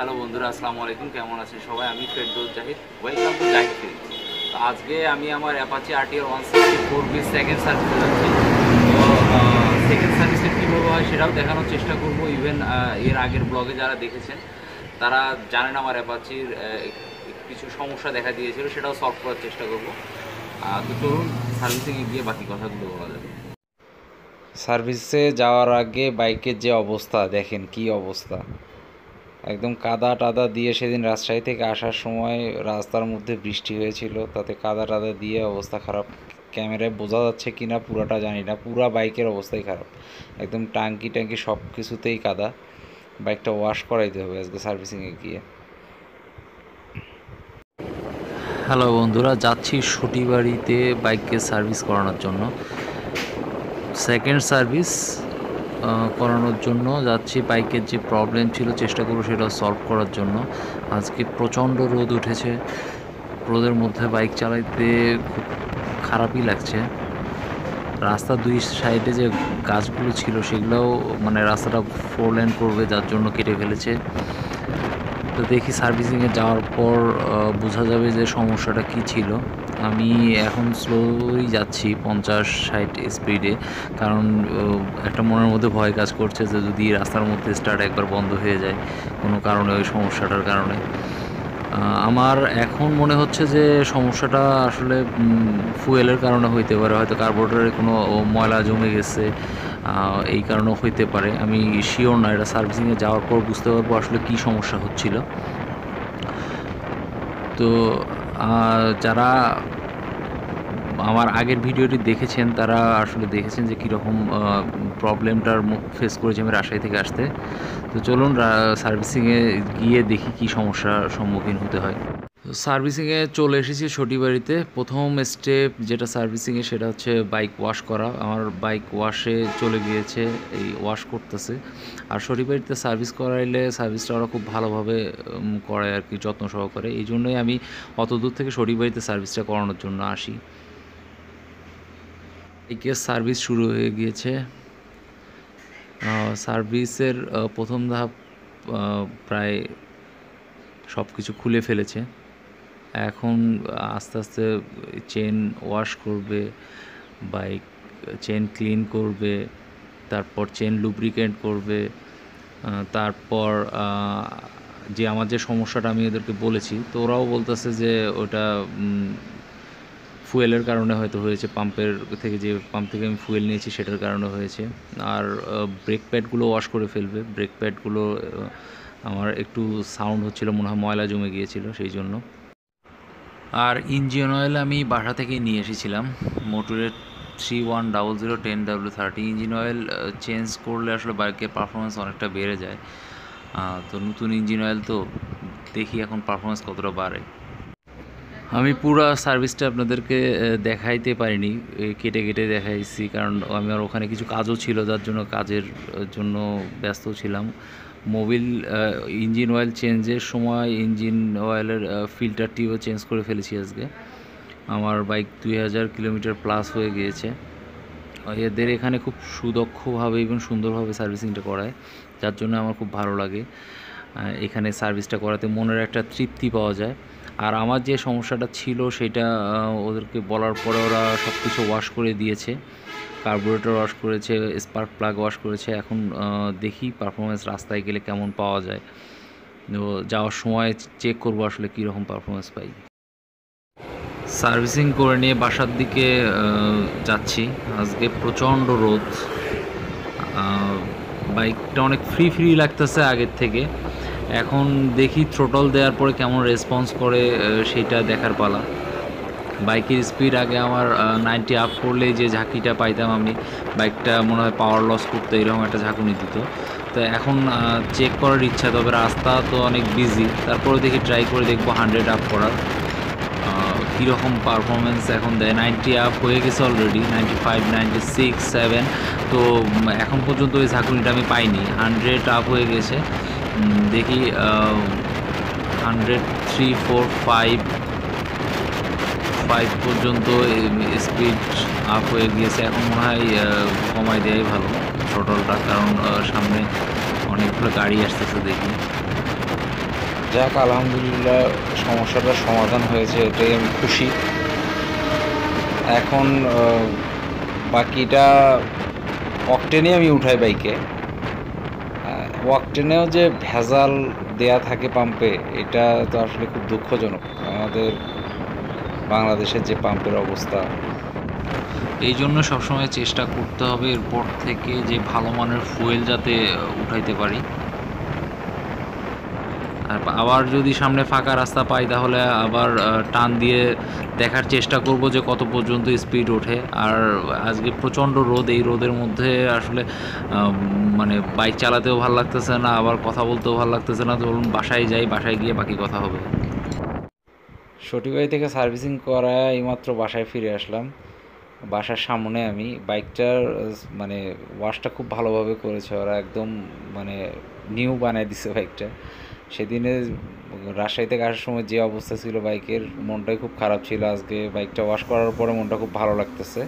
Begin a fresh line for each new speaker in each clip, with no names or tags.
Hello বন্ধুরা, আসসালামু আলাইকুম। কেমন আছেন সবাই? আমি Ferdous Zahid. Welcome to Zahid film. তো আজকে আমি আমার অ্যাপাচি RTR 164B সেকেন্ড সার্ভিসে যাচ্ছি। তো সেকেন্ড সার্ভিসে কীভাবে হয় সেটাও দেখানোর চেষ্টা করব। ইভেন এর আগের ব্লগে যারা দেখেছেন তারা জানেন আমার অ্যাপাচির কিছু সমস্যা দেখা দিয়েছিল, সেটাও সলভ করার চেষ্টা করব। তো চলুন সার্ভিসিংয়ে গিয়ে বাকি কথাগুলো বলা যাবে। সার্ভিসে যাওয়ার আগে বাইকের যে অবস্থা দেখেন, কি অবস্থা! একদম কাদা টাদা দিয়ে, সেদিন রাজশাহী থেকে আসার সময় রাস্তার মধ্যে বৃষ্টি হয়েছিল, তাতে কাদা টাদা দিয়ে অবস্থা খারাপ। ক্যামেরায় বোঝা যাচ্ছে কি না পুরাটা জানি না, পুরা বাইকের অবস্থাই খারাপ। একদম টাঙ্কি টাঙ্কি সব কিছুতেই কাদা। বাইকটা ওয়াশ করাইতে হবে আজকে সার্ভিসিংয়ে গিয়ে। হ্যালো বন্ধুরা, যাচ্ছি সটিবাড়িতে বাইককে সার্ভিস করানোর জন্য। সেকেন্ড সার্ভিস করানোর জন্য যাচ্ছি। বাইকের যে প্রবলেম ছিল চেষ্টা করব সেটা সলভ করার জন্য। আজকে প্রচণ্ড রোদ উঠেছে, রোদের মধ্যে বাইক চালাইতে খুব খারাপই লাগছে। রাস্তার দুই সাইডে যে গাছগুলো ছিল সেগুলোও মানে রাস্তাটা 4 লেন করবে, যার জন্য কেটে ফেলেছে। তো দেখি সার্ভিসিংয়ে যাওয়ার পর বোঝা যাবে যে সমস্যাটা কি ছিল। আমি এখন স্লোই যাচ্ছি 50-60 স্পিডে, কারণ একটা মনের মধ্যে ভয় কাজ করছে যে যদি রাস্তার মধ্যে স্টার্ট একবার বন্ধ হয়ে যায় কোনো কারণে, ওই সমস্যাটার কারণে। আমার এখন মনে হচ্ছে যে সমস্যাটা আসলে ফুয়েলের কারণে হইতে পারে, হয়তো কার্বোরেটরে কোনো ময়লা জমে গেছে, এই কারণেও হইতে পারে। আমি শিওর না, এটা সার্ভিসিংয়ে যাওয়ার পর বুঝতে পারবো আসলে কী সমস্যা হচ্ছিল। তো যারা আমার আগের ভিডিওটি দেখেছেন তারা আসলে দেখেছেন যে কীরকম প্রবলেমটার মুখ ফেস করেছি আমি রাজশাহী থেকে আসতে। তো চলুন সার্ভিসিংয়ে গিয়ে দেখি কী সমস্যার সম্মুখীন হতে হয়। সার্ভিসিংয়ে চলে এসেছি সটিবাড়িতে। প্রথম স্টেপ যেটা সার্ভিসিংয়ে সেটা হচ্ছে বাইক ওয়াশ করা। আমার বাইক ওয়াশে চলে গিয়েছে, এই ওয়াশ করতেছে। আর সটিবাড়িতে সার্ভিস করাইলে সার্ভিসটা ওরা খুব ভালোভাবে করে আর কি, যত্ন সহকারে। এই জন্যই আমি অত দূর থেকে সটিবাড়িতে সার্ভিসটা করানোর জন্য আসি। বাইকের সার্ভিস শুরু হয়ে গিয়েছে। সার্ভিসের প্রথম ধাপ প্রায় সব কিছু খুলে ফেলেছে। এখন আস্তে আস্তে চেন ওয়াশ করবে, বাইক চেন ক্লিন করবে, তারপর চেন লুব্রিকেন্ট করবে, তারপর যে আমার যে সমস্যাটা আমি ওদেরকে বলেছি, তো ওরাও বলতেছে যে ওটা ফুয়েলের কারণে হয়তো হয়েছে, পাম্পের থেকে, যে পাম্প থেকে আমি ফুয়েল নিয়েছি সেটার কারণে হয়েছে। আর ব্রেক প্যাডগুলো ওয়াশ করে ফেলবে। ব্রেক প্যাডগুলো আমার একটু সাউন্ড হচ্ছিল, মনে হয় ময়লা জমে গিয়েছিল সেই জন্য। আর ইঞ্জিন অয়েল আমি বাসা থেকে নিয়ে এসেছিলাম, মোটরের 310010W30। ইঞ্জিন অয়েল চেঞ্জ করলে আসলে বাইকের পারফরমেন্স অনেকটা বেড়ে যায়। তো নতুন ইঞ্জিন অয়েল, তো দেখি এখন পারফরমেন্স কতটা বাড়ে। আমি পুরো সার্ভিসটা আপনাদেরকে দেখাইতে পারিনি, কেটে কেটে দেখাইছি, কারণ আমার ওখানে কিছু কাজও ছিল, যার জন্য কাজের জন্য ব্যস্ত ছিলাম। মোবিল ইঞ্জিন অয়েল চেঞ্জের সময় ইঞ্জিন অয়েলের ফিল্টারটিও চেঞ্জ করে ফেলেছি আজকে। আমার বাইক 2000 কিলোমিটার প্লাস হয়ে গিয়েছে। এদের এখানে খুব সুদক্ষভাবে এবং সুন্দরভাবে সার্ভিসিংটা করায়, যার জন্য আমার খুব ভালো লাগে। এখানে সার্ভিসটা করাতে মনের একটা তৃপ্তি পাওয়া যায়। আর আমার যে সমস্যাটা ছিল সেটা ওদেরকে বলার পরে ওরা সব কিছু ওয়াশ করে দিয়েছে। কার্বোরেটর ওয়াশ করেছে, স্পার্ক প্লাগ ওয়াশ করেছে। এখন দেখি পারফরমেন্স রাস্তায় গেলে কেমন পাওয়া যায়। তো যাওয়ার সময় চেক করবো আসলে কীরকম পারফরমেন্স পাই। সার্ভিসিং করে নিয়ে বাসার দিকে যাচ্ছি। আজকে প্রচণ্ড রোদ, বাইকটা অনেক ফ্রি ফ্রি লাগতেছে আগের থেকে। এখন দেখি থ্রোটল দেওয়ার পরে কেমন রেসপন্স করে সেইটা দেখার পালা। বাইকের স্পিড আগে আমার 90 আপ করলেই যে ঝাঁকিটা পাইতাম আমি, বাইকটা মনে হয় পাওয়ার লস করতে এরকম একটা ঝাঁকুনি দিত। তো এখন চেক করার ইচ্ছা, তবে রাস্তা তো অনেক বিজি, তারপরে দেখি ট্রাই করে দেখবো 100 আপ করার কীরকম পারফরমেন্স এখন দেয়। 90 আপ হয়ে গেছে অলরেডি, 95, 96, 7। তো এখন পর্যন্ত ওই ঝাঁকুনিটা আমি পাইনি। 100 আপ হয়ে গেছে, দেখি 100, 3, 4, 5 পর্যন্ত স্পিড আপ হয়ে গিয়েছে। এখন মনে হয় কমাই দেওয়াই ভালো থ্রোটলটা, কারণ সামনে অনেকগুলো গাড়ি আসতেছে দেখি।
যাক, আলহামদুলিল্লাহ সমস্যাটার সমাধান হয়েছে, এটাই আমি খুশি। এখন বাকিটা অকটেনে আমি উঠাই বাইকে। অকটেনেও যে ভেজাল দেয়া থাকে পাম্পে, এটা তো আসলে খুব দুঃখজনক আমাদের বাংলাদেশের যে পাম্পের অবস্থা।
এই জন্য সবসময় চেষ্টা করতে হবে এরপর থেকে যে ভালো মানের ফুয়েল যাতে উঠাইতে পারি। আর আবার যদি সামনে ফাঁকা রাস্তা পাই তাহলে আবার টান দিয়ে দেখার চেষ্টা করব যে কত পর্যন্ত স্পিড ওঠে। আর আজকে প্রচণ্ড রোদ, এই রোদের মধ্যে আসলে মানে বাইক চালাতেও ভালো লাগতেছে না, আবার কথা বলতেও ভালো লাগতেছে না। তো বলুন বাসায় যাই, বাসায় গিয়ে বাকি কথা হবে।
সটিবাড়ি থেকে সার্ভিসিং করা এইমাত্র বাসায় ফিরে আসলাম। বাসার সামনে আমি বাইকটার মানে ওয়াশটা খুব ভালোভাবে করেছে ওরা, একদম মানে নিউ বানায় দিছে বাইকটা। সেদিনে রাজশাহী থেকে আসার সময় যে অবস্থা ছিল বাইকের, মনটাই খুব খারাপ ছিল। আজকে বাইকটা ওয়াশ করার পরে মনটা খুব ভালো লাগতেছে।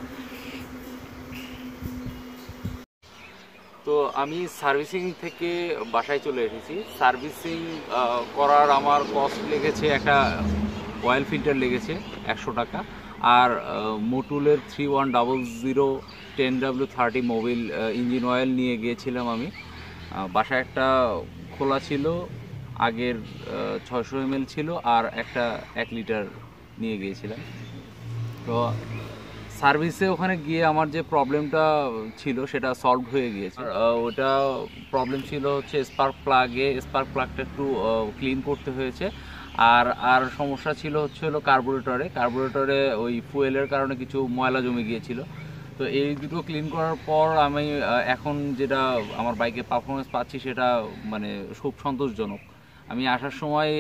তো আমি সার্ভিসিং থেকে বাসায় চলে এসেছি। সার্ভিসিং করার আমার কস্ট লেগেছে, একটা অয়েল ফিল্টার লেগেছে 100 টাকা। আর মোটুলের 3100 10W30 মোবিল ইঞ্জিন অয়েল নিয়ে গিয়েছিলাম আমি। বাসায় একটা খোলা ছিল, আগের 600 ml ছিল, আর একটা 1 লিটার নিয়ে গিয়েছিলাম। তো সার্ভিসে ওখানে গিয়ে আমার যে প্রবলেমটা ছিল সেটা সলভ হয়ে গিয়েছে। ওটা প্রবলেম ছিল হচ্ছে স্পার্ক প্লাগটা একটু ক্লিন করতে হয়েছে। আর সমস্যা ছিল হলো কার্বোরেটরে ওই ফুয়েলের কারণে কিছু ময়লা জমে গিয়েছিল। তো এই দুটো ক্লিন করার পর আমি এখন যেটা আমার বাইকের পারফরমেন্স পাচ্ছি সেটা মানে খুব সন্তোষজনক। আমি আসার সময়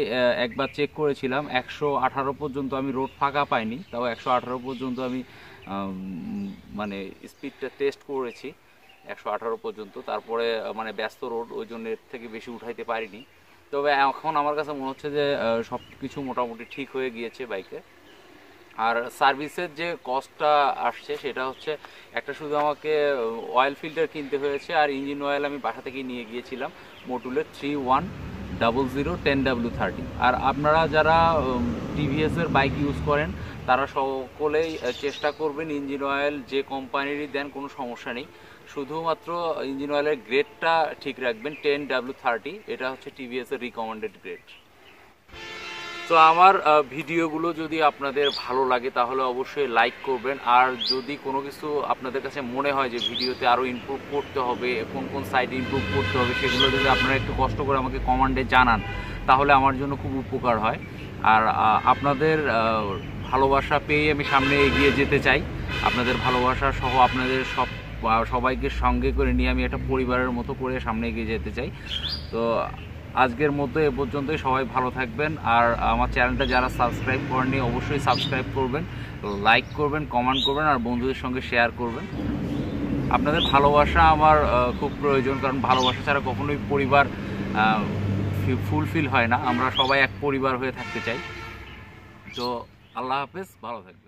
একবার চেক করেছিলাম, 118 পর্যন্ত আমি রোড ফাঁকা পাইনি, তাও 118 পর্যন্ত আমি মানে স্পিডটা টেস্ট করেছি 118 পর্যন্ত। তারপরে মানে ব্যস্ত রোড, ওই জন্য এর থেকে বেশি উঠাইতে পারিনি। তবে এখন আমার কাছে মনে হচ্ছে যে সব কিছু মোটামুটি ঠিক হয়ে গিয়েছে বাইকে। আর সার্ভিসের যে কস্টটা আসছে সেটা হচ্ছে একটা শুধু আমাকে অয়েল ফিল্টার কিনতে হয়েছে, আর ইঞ্জিন অয়েল আমি বাসা থেকে নিয়ে গিয়েছিলাম মোটুলের 3100 10W30। আর আপনারা যারা টিভিএসের বাইক ইউজ করেন তারা সকলেই চেষ্টা করবেন ইঞ্জিন অয়েল যে কোম্পানিরই দেন কোনো সমস্যা নেই, শুধুমাত্র ইঞ্জিন অয়েলের গ্রেডটা ঠিক রাখবেন 10W30। এটা হচ্ছে টিভিএসের রিকমেন্ডেড গ্রেড। তো আমার ভিডিওগুলো যদি আপনাদের ভালো লাগে তাহলে অবশ্যই লাইক করবেন। আর যদি কোনো কিছু আপনাদের কাছে মনে হয় যে ভিডিওতে আরও ইমপ্রুভ করতে হবে, কোন কোন সাইডে ইমপ্রুভ করতে হবে, সেগুলো যদি আপনারা একটু কষ্ট করে আমাকে কমেন্টে জানান তাহলে আমার জন্য খুব উপকার হয়। আর আপনাদের ভালোবাসা পেয়ে আমি সামনে এগিয়ে যেতে চাই। আপনাদের ভালোবাসা সহ আপনাদের সবাইকে সঙ্গে করে নিয়ে আমি একটা পরিবারের মতো করে সামনে এগিয়ে যেতে চাই। তো আজকের মতো এ পর্যন্তই। সবাই ভালো থাকবেন। আর আমার চ্যানেলটা যারা সাবস্ক্রাইব করেননি অবশ্যই সাবস্ক্রাইব করবেন, লাইক করবেন, কমেন্ট করবেন, আর বন্ধুদের সঙ্গে শেয়ার করবেন। আপনাদের ভালোবাসা আমার খুব প্রয়োজন, কারণ ভালোবাসা ছাড়া কখনোই পরিবার ফুলফিল হয় না। আমরা সবাই এক পরিবার হয়ে থাকতে চাই। তো আল্লাহ হাফেজ, ভালো থাকবেন।